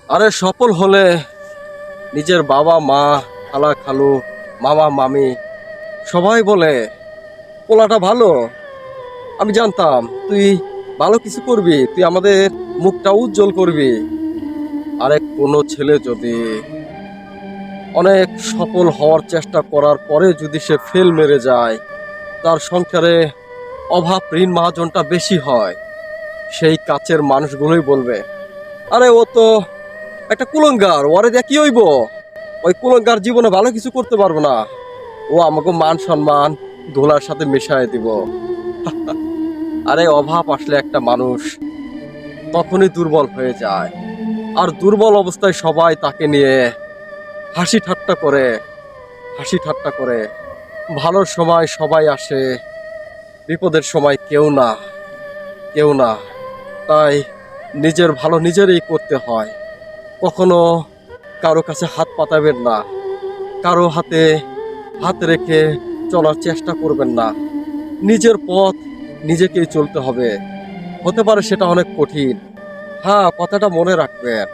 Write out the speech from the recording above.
আরে সফল হলে নিজের বাবা মা, খালা খালু, মামা মামি সবাই বলে পোলাটা ভালো। আমি জানতাম তুই ভালো কিছু করবি, তুই আমাদের মুখটা উজ্জ্বল করবি। আরে কোনো ছেলে যদি অনেক সফল হওয়ার চেষ্টা করার পরে যদি সে ফেল মেরে যায়, তার সংসারে অভাব ঋণ মাহাজনটা বেশি হয়, সেই কাছের মানুষগুলোই বলবে আরে ও তো একটা কুলঙ্গার, ওরে দিয়ে কি হইব? ওই কুলঙ্গার জীবনে ভালো কিছু করতে পারবো না, ও আমাকে মান সম্মান ধুলার সাথে মিশায় দিব। আরে অভাব আসলে একটা মানুষ তখনই দুর্বল হয়ে যায়, আর দুর্বল অবস্থায় সবাই তাকে নিয়ে হাসি ঠাট্টা করে, হাসি ঠাট্টা করে। ভালোর সময় সবাই আসে, বিপদের সময় কেউ না, কেউ না। তাই নিজের ভালো নিজেরই করতে হয়। কখনো কারো কাছে হাত পাতাবেন না, কারো হাতে হাত রেখে চলার চেষ্টা করবেন না। নিজের পথ নিজেকেই চলতে হবে। হতে পারে সেটা অনেক কঠিন, হ্যাঁ কথাটা মনে রাখবেন।